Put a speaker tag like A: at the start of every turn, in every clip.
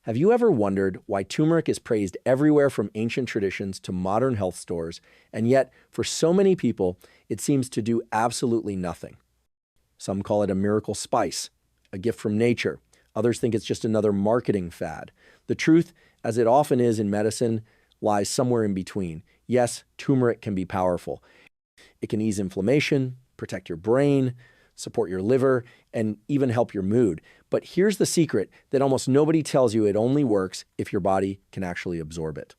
A: Have you ever wondered why turmeric is praised everywhere from ancient traditions to modern health stores, and yet, for so many people, it seems to do absolutely nothing? Some call it a miracle spice, a gift from nature. Others think it's just another marketing fad. The truth, as it often is in medicine, lies somewhere in between. Yes, turmeric can be powerful. It can ease inflammation, protect your brain, support your liver, and even help your mood. But here's the secret that almost nobody tells you: it only works if your body can actually absorb it.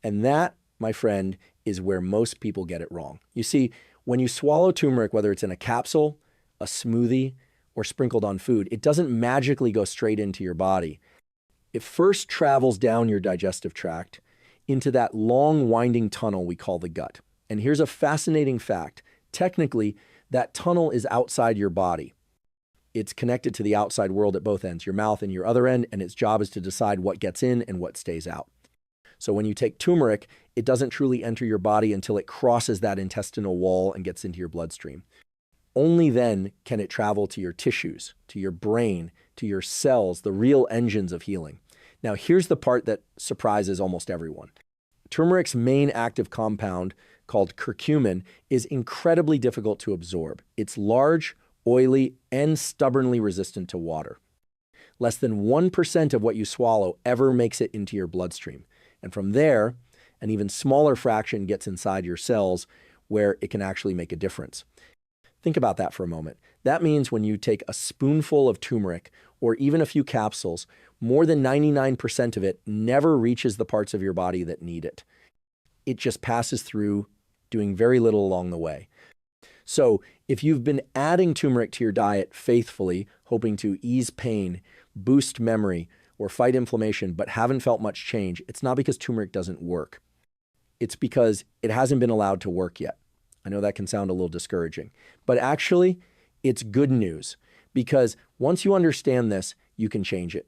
A: And that, my friend, is where most people get it wrong. You see, when you swallow turmeric, whether it's in a capsule, a smoothie, or sprinkled on food, it doesn't magically go straight into your body. It first travels down your digestive tract into that long winding tunnel we call the gut. And here's a fascinating fact. Technically, that tunnel is outside your body. It's connected to the outside world at both ends, your mouth and your other end, and its job is to decide what gets in and what stays out. So when you take turmeric, it doesn't truly enter your body until it crosses that intestinal wall and gets into your bloodstream. Only then can it travel to your tissues, to your brain, to your cells, the real engines of healing. Now, here's the part that surprises almost everyone. Turmeric's main active compound, called curcumin, is incredibly difficult to absorb. It's large, oily, and stubbornly resistant to water. Less than 1% of what you swallow ever makes it into your bloodstream. And from there, an even smaller fraction gets inside your cells, where it can actually make a difference. Think about that for a moment. That means when you take a spoonful of turmeric, or even a few capsules, more than 99% of it never reaches the parts of your body that need it. It just passes through, doing very little along the way. So if you've been adding turmeric to your diet faithfully, hoping to ease pain, boost memory, or fight inflammation, but haven't felt much change, it's not because turmeric doesn't work. It's because it hasn't been allowed to work yet. I know that can sound a little discouraging, but actually, it's good news, because once you understand this, you can change it.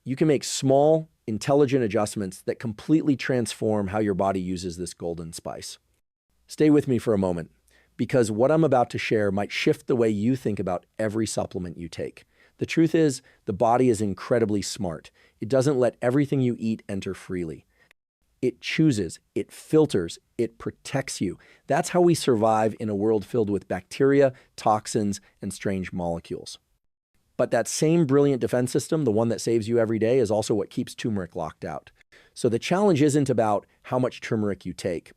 A: You can make small, intelligent adjustments that completely transform how your body uses this golden spice. Stay with me for a moment, because what I'm about to share might shift the way you think about every supplement you take. The truth is, the body is incredibly smart. It doesn't let everything you eat enter freely. It chooses, it filters, it protects you. That's how we survive in a world filled with bacteria, toxins, and strange molecules. But that same brilliant defense system, the one that saves you every day, is also what keeps turmeric locked out. So the challenge isn't about how much turmeric you take.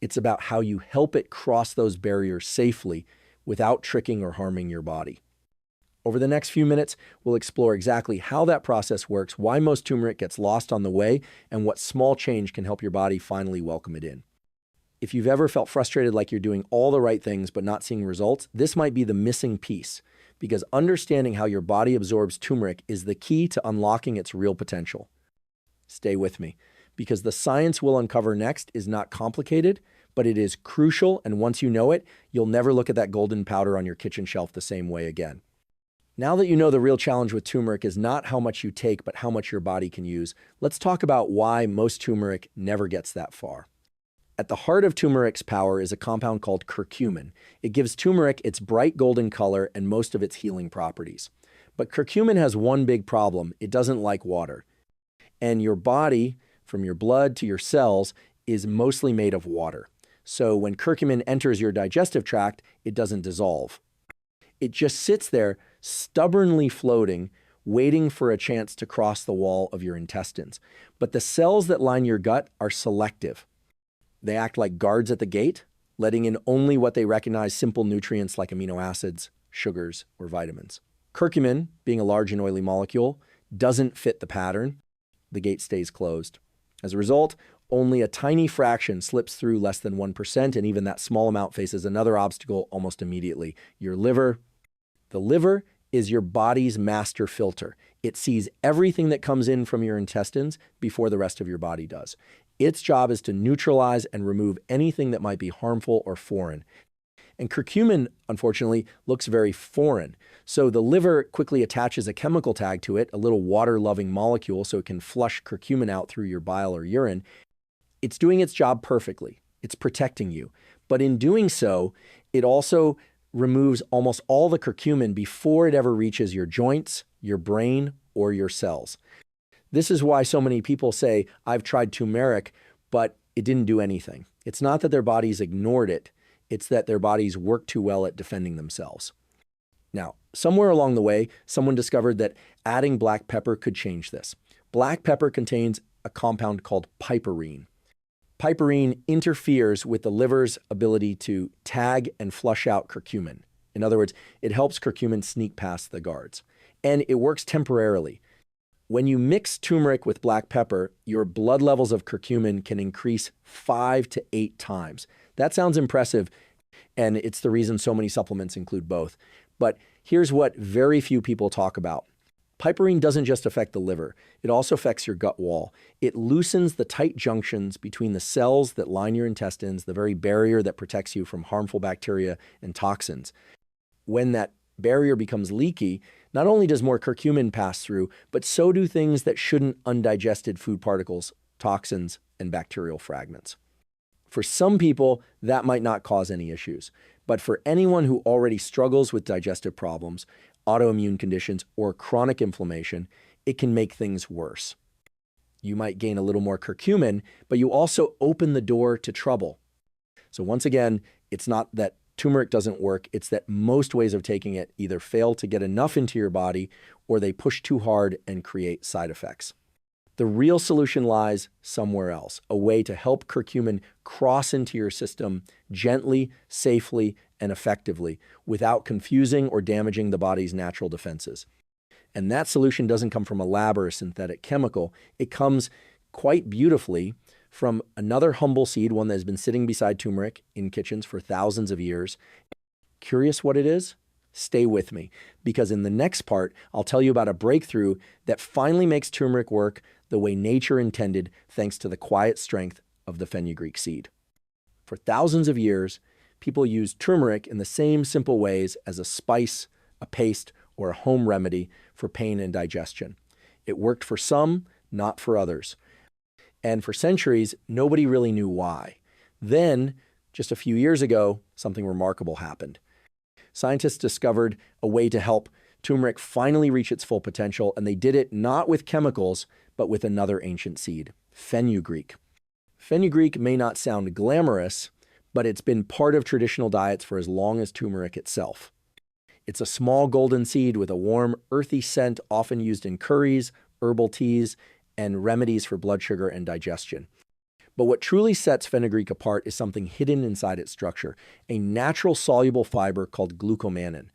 A: It's about how you help it cross those barriers safely without tricking or harming your body. Over the next few minutes, we'll explore exactly how that process works, why most turmeric gets lost on the way, and what small change can help your body finally welcome it in. If you've ever felt frustrated like you're doing all the right things but not seeing results, this might be the missing piece, because understanding how your body absorbs turmeric is the key to unlocking its real potential. Stay with me, because the science we'll uncover next is not complicated, but it is crucial, and once you know it, you'll never look at that golden powder on your kitchen shelf the same way again. Now that you know the real challenge with turmeric is not how much you take, but how much your body can use, let's talk about why most turmeric never gets that far. At the heart of turmeric's power is a compound called curcumin. It gives turmeric its bright golden color and most of its healing properties. But curcumin has one big problem: it doesn't like water. And your body, from your blood to your cells, is mostly made of water. So when curcumin enters your digestive tract, it doesn't dissolve. It just sits there, stubbornly floating, waiting for a chance to cross the wall of your intestines. But the cells that line your gut are selective. They act like guards at the gate, letting in only what they recognize: simple nutrients like amino acids, sugars, or vitamins. Curcumin, being a large and oily molecule, doesn't fit the pattern. The gate stays closed. As a result, only a tiny fraction slips through, less than 1%, and even that small amount faces another obstacle almost immediately: your liver. The liver is your body's master filter. It sees everything that comes in from your intestines before the rest of your body does. Its job is to neutralize and remove anything that might be harmful or foreign. And curcumin, unfortunately, looks very foreign. So the liver quickly attaches a chemical tag to it, a little water-loving molecule, so it can flush curcumin out through your bile or urine. It's doing its job perfectly. It's protecting you. But in doing so, it also removes almost all the curcumin before it ever reaches your joints, your brain, or your cells. This is why so many people say, I've tried turmeric, but it didn't do anything. It's not that their bodies ignored it. It's that their bodies work too well at defending themselves. Now, somewhere along the way, someone discovered that adding black pepper could change this. Black pepper contains a compound called piperine. Piperine interferes with the liver's ability to tag and flush out curcumin. In other words, it helps curcumin sneak past the guards. And it works temporarily. When you mix turmeric with black pepper, your blood levels of curcumin can increase 5 to 8 times. That sounds impressive, and it's the reason so many supplements include both. But here's what very few people talk about. Piperine doesn't just affect the liver, it also affects your gut wall. It loosens the tight junctions between the cells that line your intestines, the very barrier that protects you from harmful bacteria and toxins. When that barrier becomes leaky, not only does more curcumin pass through, but so do things that shouldn't: undigested food particles, toxins, and bacterial fragments. For some people, that might not cause any issues. But for anyone who already struggles with digestive problems, autoimmune conditions, or chronic inflammation, it can make things worse. You might gain a little more curcumin, but you also open the door to trouble. So once again, it's not that turmeric doesn't work, it's that most ways of taking it either fail to get enough into your body or they push too hard and create side effects. The real solution lies somewhere else, a way to help curcumin cross into your system gently, safely, and effectively without confusing or damaging the body's natural defenses. And that solution doesn't come from a lab or a synthetic chemical. It comes quite beautifully from another humble seed, one that has been sitting beside turmeric in kitchens for thousands of years. Curious what it is? Stay with me, because in the next part, I'll tell you about a breakthrough that finally makes turmeric work the way nature intended, thanks to the quiet strength of the fenugreek seed. For thousands of years, people used turmeric in the same simple ways as a spice, a paste, or a home remedy for pain and digestion. It worked for some, not for others. And for centuries, nobody really knew why. Then, just a few years ago, something remarkable happened. Scientists discovered a way to help turmeric finally reach its full potential, and they did it not with chemicals, but with another ancient seed, fenugreek. Fenugreek may not sound glamorous, but it's been part of traditional diets for as long as turmeric itself. It's a small golden seed with a warm, earthy scent often used in curries, herbal teas, and remedies for blood sugar and digestion. But what truly sets fenugreek apart is something hidden inside its structure, a natural soluble fiber called glucomannan.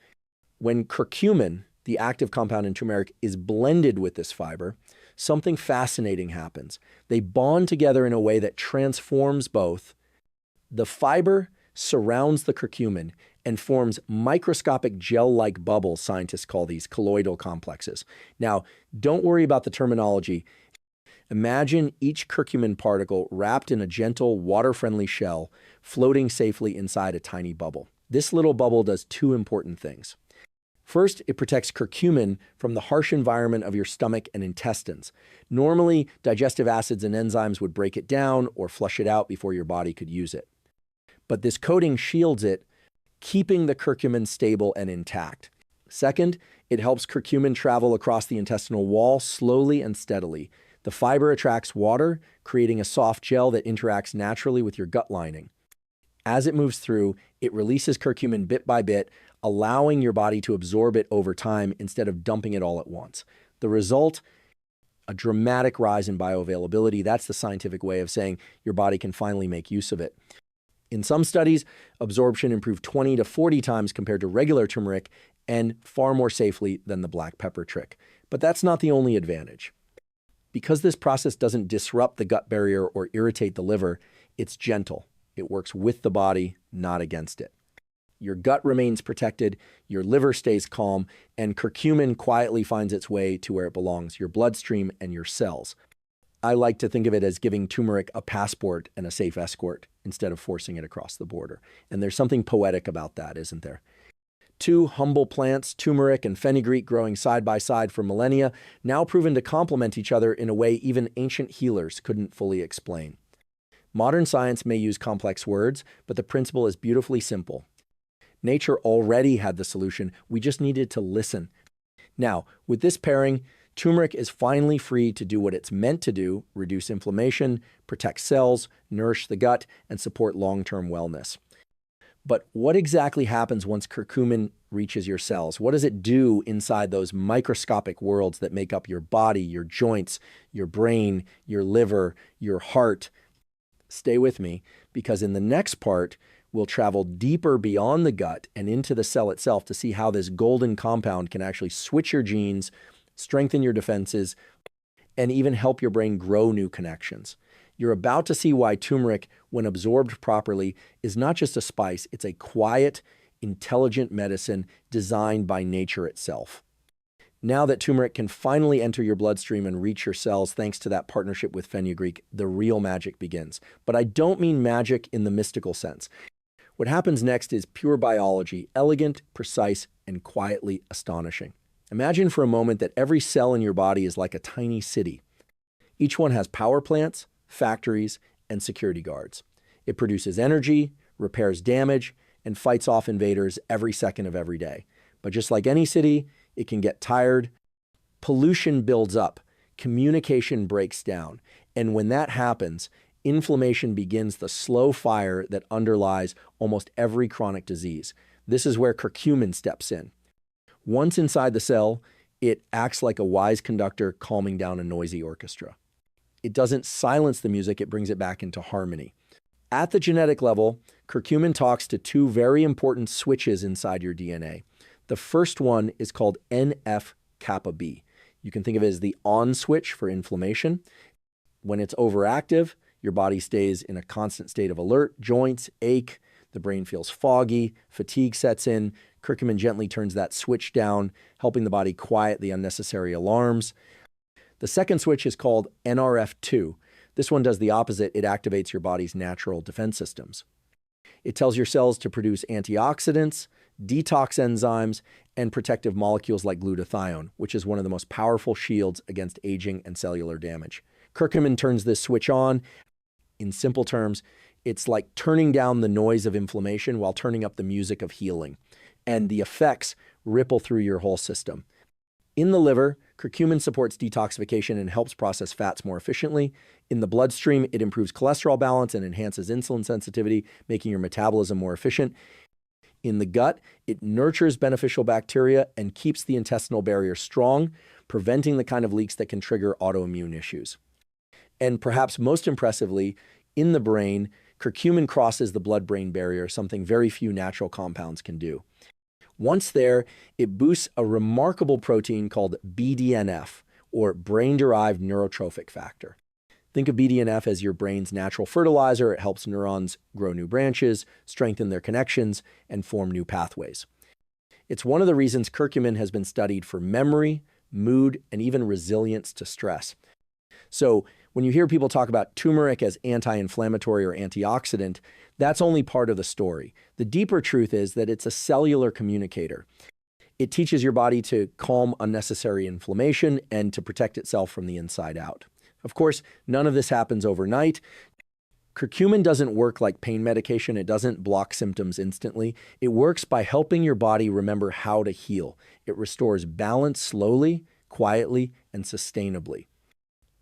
A: When curcumin, the active compound in turmeric, is blended with this fiber, something fascinating happens. They bond together in a way that transforms both. The fiber surrounds the curcumin and forms microscopic gel-like bubbles. Scientists call these colloidal complexes. Now, don't worry about the terminology. Imagine each curcumin particle wrapped in a gentle, water-friendly shell, floating safely inside a tiny bubble. This little bubble does two important things. First, it protects curcumin from the harsh environment of your stomach and intestines. Normally, digestive acids and enzymes would break it down or flush it out before your body could use it. But this coating shields it, keeping the curcumin stable and intact. Second, it helps curcumin travel across the intestinal wall slowly and steadily. The fiber attracts water, creating a soft gel that interacts naturally with your gut lining. As it moves through, it releases curcumin bit by bit, allowing your body to absorb it over time instead of dumping it all at once. The result? A dramatic rise in bioavailability. That's the scientific way of saying your body can finally make use of it. In some studies, absorption improved 20 to 40 times compared to regular turmeric, and far more safely than the black pepper trick. But that's not the only advantage. Because this process doesn't disrupt the gut barrier or irritate the liver, it's gentle. It works with the body, not against it. Your gut remains protected, your liver stays calm, and curcumin quietly finds its way to where it belongs, your bloodstream and your cells. I like to think of it as giving turmeric a passport and a safe escort instead of forcing it across the border. And there's something poetic about that, isn't there? Two humble plants, turmeric and fenugreek, growing side by side for millennia, now proven to complement each other in a way even ancient healers couldn't fully explain. Modern science may use complex words, but the principle is beautifully simple. Nature already had the solution, we just needed to listen. Now, with this pairing, Turmeric is finally free to do what it's meant to do: reduce inflammation, protect cells, nourish the gut, and support long-term wellness. But what exactly happens once curcumin reaches your cells? What does it do inside those microscopic worlds that make up your body, your joints, your brain, your liver, your heart? Stay with me, because in the next part, we'll travel deeper beyond the gut and into the cell itself to see how this golden compound can actually switch your genes, strengthen your defenses, and even help your brain grow new connections. You're about to see why turmeric, when absorbed properly, is not just a spice, it's a quiet, intelligent medicine designed by nature itself. Now that turmeric can finally enter your bloodstream and reach your cells thanks to that partnership with Fenugreek, the real magic begins. But I don't mean magic in the mystical sense. What happens next is pure biology, elegant, precise, and quietly astonishing. Imagine for a moment that every cell in your body is like a tiny city. Each one has power plants, factories, and security guards. It produces energy, repairs damage, and fights off invaders every second of every day. But just like any city, it can get tired. Pollution builds up, communication breaks down, and when that happens, inflammation begins the slow fire that underlies almost every chronic disease. This is where curcumin steps in. Once inside the cell, it acts like a wise conductor calming down a noisy orchestra. It doesn't silence the music, it brings it back into harmony. At the genetic level, curcumin talks to two very important switches inside your DNA. The first one is called NF-kappa B. You can think of it as the on switch for inflammation. When it's overactive, your body stays in a constant state of alert, joints ache, the brain feels foggy, fatigue sets in. Curcumin gently turns that switch down, helping the body quiet the unnecessary alarms. The second switch is called NRF2. This one does the opposite. It activates your body's natural defense systems. It tells your cells to produce antioxidants, detox enzymes, and protective molecules like glutathione, which is one of the most powerful shields against aging and cellular damage. Curcumin turns this switch on. In simple terms, it's like turning down the noise of inflammation while turning up the music of healing. And the effects ripple through your whole system. In the liver, curcumin supports detoxification and helps process fats more efficiently. In the bloodstream, it improves cholesterol balance and enhances insulin sensitivity, making your metabolism more efficient. In the gut, it nurtures beneficial bacteria and keeps the intestinal barrier strong, preventing the kind of leaks that can trigger autoimmune issues. And perhaps most impressively, in the brain, curcumin crosses the blood-brain barrier, something very few natural compounds can do. Once there, it boosts a remarkable protein called BDNF, or brain-derived neurotrophic factor. Think of BDNF as your brain's natural fertilizer. It helps neurons grow new branches, strengthen their connections, and form new pathways. It's one of the reasons curcumin has been studied for memory, mood, and even resilience to stress. So when you hear people talk about turmeric as anti-inflammatory or antioxidant, that's only part of the story. The deeper truth is that it's a cellular communicator. It teaches your body to calm unnecessary inflammation and to protect itself from the inside out. Of course, none of this happens overnight. Curcumin doesn't work like pain medication. It doesn't block symptoms instantly. It works by helping your body remember how to heal. It restores balance slowly, quietly, and sustainably.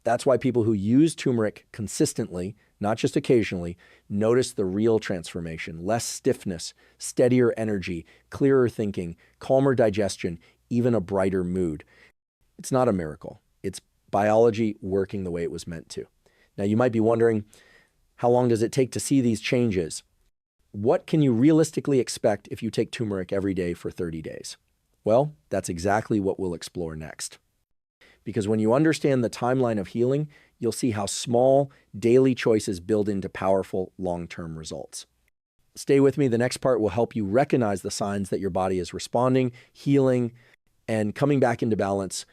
A: That's why people who use turmeric consistently, not just occasionally, notice the real transformation: less stiffness, steadier energy, clearer thinking, calmer digestion, even a brighter mood. It's not a miracle. It's biology working the way it was meant to. Now, you might be wondering, how long does it take to see these changes? What can you realistically expect if you take turmeric every day for 30 days? Well, that's exactly what we'll explore next. Because when you understand the timeline of healing, you'll see how small daily choices build into powerful long-term results. Stay with me. The next part will help you recognize the signs that your body is responding, healing, and coming back into balance.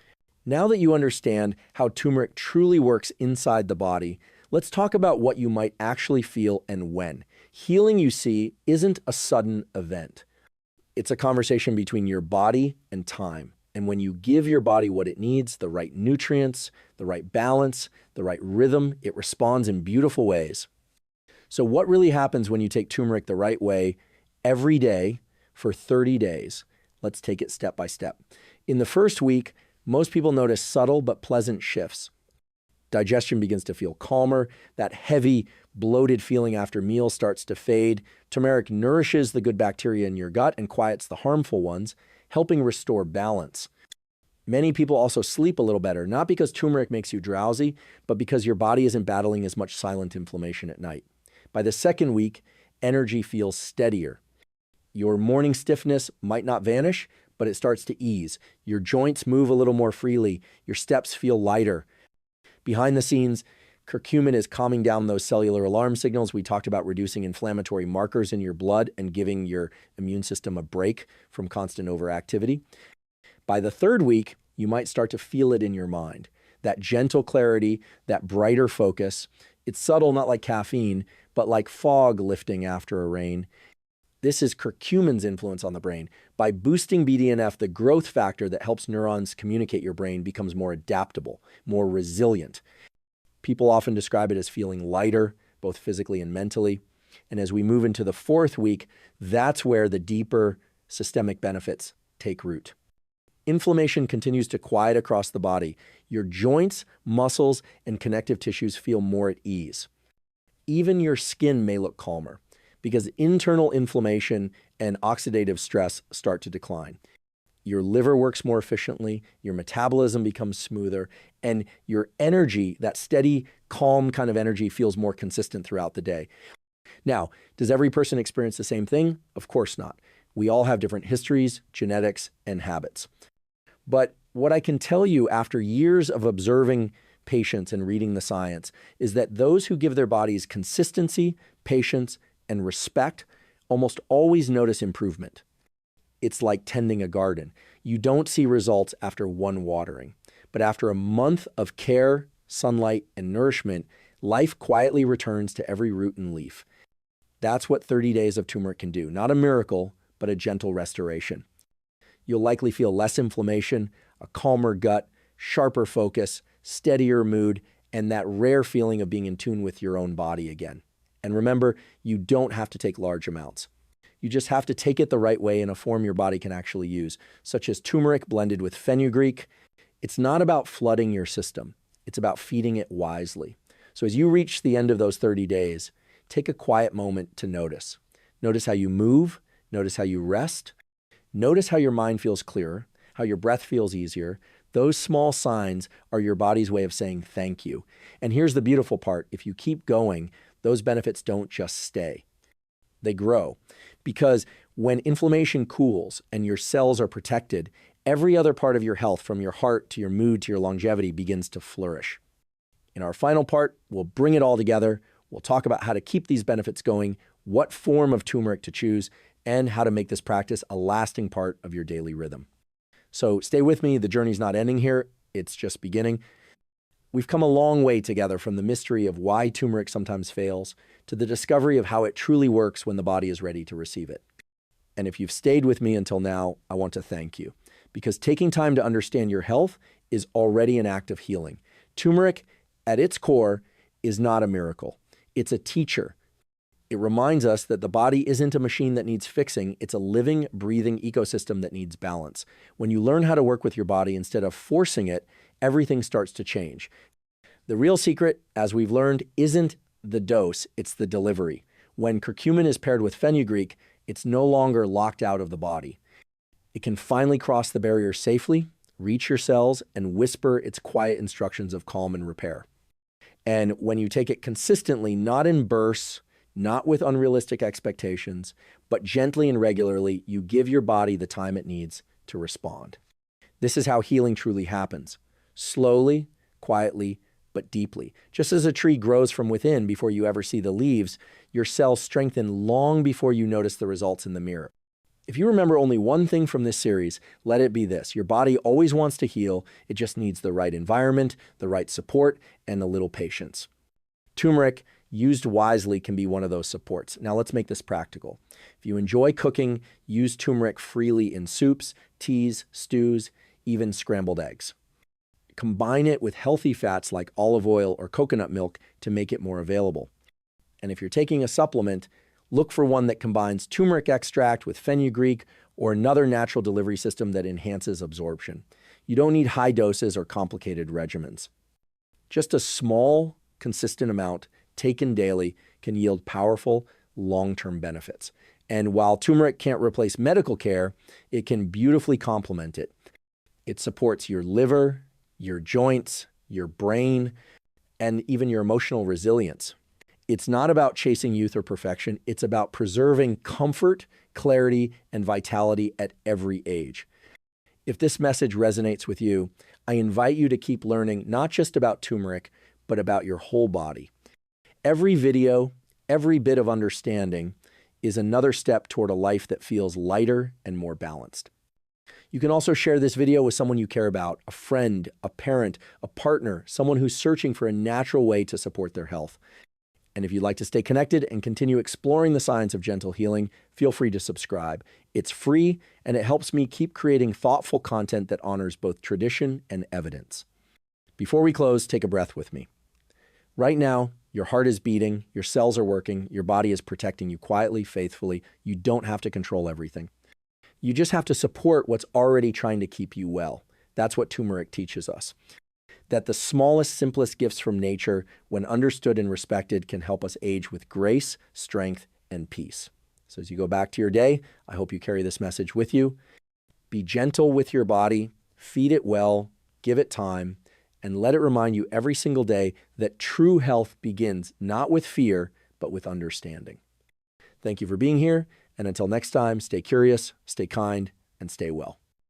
A: Now that you understand how turmeric truly works inside the body, let's talk about what you might actually feel and when. Healing, you see, isn't a sudden event. It's a conversation between your body and time. And when you give your body what it needs, the right nutrients, the right balance, the right rhythm, it responds in beautiful ways. So what really happens when you take turmeric the right way every day for 30 days? Let's take it step by step. In the first week, most people notice subtle but pleasant shifts. Digestion begins to feel calmer. That heavy, bloated feeling after meals starts to fade. Turmeric nourishes the good bacteria in your gut and quiets the harmful ones, helping restore balance. Many people also sleep a little better, not because turmeric makes you drowsy, but because your body isn't battling as much silent inflammation at night. By the second week, energy feels steadier. Your morning stiffness might not vanish, but it starts to ease. Your joints move a little more freely. Your steps feel lighter. Behind the scenes, curcumin is calming down those cellular alarm signals. We talked about reducing inflammatory markers in your blood and giving your immune system a break from constant overactivity. By the third week, you might start to feel it in your mind. That gentle clarity, that brighter focus. It's subtle, not like caffeine, but like fog lifting after a rain. This is curcumin's influence on the brain. By boosting BDNF, the growth factor that helps neurons communicate your brain becomes more adaptable, more resilient. People often describe it as feeling lighter, both physically and mentally. And as we move into the fourth week, that's where the deeper systemic benefits take root. Inflammation continues to quiet across the body. Your joints, muscles, and connective tissues feel more at ease. Even your skin may look calmer, because internal inflammation and oxidative stress start to decline. Your liver works more efficiently, your metabolism becomes smoother, and your energy, that steady, calm kind of energy, feels more consistent throughout the day. Now, does every person experience the same thing? Of course not. We all have different histories, genetics, and habits. But what I can tell you after years of observing patients and reading the science is that those who give their bodies consistency, patience, and respect almost always notice improvement. It's like tending a garden. You don't see results after one watering, but after a month of care, sunlight, and nourishment, life quietly returns to every root and leaf. That's what 30 days of turmeric can do. Not a miracle, but a gentle restoration. You'll likely feel less inflammation, a calmer gut, sharper focus, steadier mood, and that rare feeling of being in tune with your own body again. And remember, you don't have to take large amounts. You just have to take it the right way in a form your body can actually use, such as turmeric blended with fenugreek. It's not about flooding your system. It's about feeding it wisely. So as you reach the end of those 30 days, take a quiet moment to notice. Notice how you move. Notice how you rest. Notice how your mind feels clearer, how your breath feels easier. Those small signs are your body's way of saying thank you. And here's the beautiful part. If you keep going, those benefits don't just stay. They grow. Because when inflammation cools and your cells are protected, every other part of your health, from your heart to your mood to your longevity, begins to flourish. In our final part, we'll bring it all together. We'll talk about how to keep these benefits going, what form of turmeric to choose, and how to make this practice a lasting part of your daily rhythm. So stay with me. The journey's not ending here. It's just beginning. We've come a long way together, from the mystery of why turmeric sometimes fails to the discovery of how it truly works when the body is ready to receive it. And if you've stayed with me until now, I want to thank you, because taking time to understand your health is already an act of healing. Turmeric, at its core, is not a miracle. It's a teacher. It reminds us that the body isn't a machine that needs fixing. It's a living, breathing ecosystem that needs balance. When you learn how to work with your body instead of forcing it, everything starts to change. The real secret, as we've learned, isn't the dose, it's the delivery. When curcumin is paired with fenugreek, it's no longer locked out of the body. It can finally cross the barrier safely, reach your cells, and whisper its quiet instructions of calm and repair. And when you take it consistently, not in bursts, not with unrealistic expectations, but gently and regularly, you give your body the time it needs to respond. This is how healing truly happens. Slowly, quietly, but deeply. Just as a tree grows from within before you ever see the leaves, your cells strengthen long before you notice the results in the mirror. If you remember only one thing from this series, let it be this. Your body always wants to heal. It just needs the right environment, the right support, and a little patience. Turmeric, used wisely, can be one of those supports. Now let's make this practical. If you enjoy cooking, use turmeric freely in soups, teas, stews, even scrambled eggs. Combine it with healthy fats like olive oil or coconut milk to make it more available. And if you're taking a supplement, look for one that combines turmeric extract with fenugreek or another natural delivery system that enhances absorption. You don't need high doses or complicated regimens. Just a small, consistent amount taken daily can yield powerful, long-term benefits. And while turmeric can't replace medical care, it can beautifully complement it. It supports your liver, your joints, your brain, and even your emotional resilience. It's not about chasing youth or perfection. It's about preserving comfort, clarity, and vitality at every age. If this message resonates with you, I invite you to keep learning not just about turmeric, but about your whole body. Every video, every bit of understanding is another step toward a life that feels lighter and more balanced. You can also share this video with someone you care about, a friend, a parent, a partner, someone who's searching for a natural way to support their health. And if you'd like to stay connected and continue exploring the science of gentle healing, feel free to subscribe. It's free, and it helps me keep creating thoughtful content that honors both tradition and evidence. Before we close, take a breath with me. Right now, your heart is beating, your cells are working, your body is protecting you quietly, faithfully. You don't have to control everything. You just have to support what's already trying to keep you well. That's what turmeric teaches us. That the smallest, simplest gifts from nature, when understood and respected, can help us age with grace, strength, and peace. So as you go back to your day, I hope you carry this message with you. Be gentle with your body, feed it well, give it time, and let it remind you every single day that true health begins not with fear, but with understanding. Thank you for being here, and until next time, stay curious, stay kind, and stay well.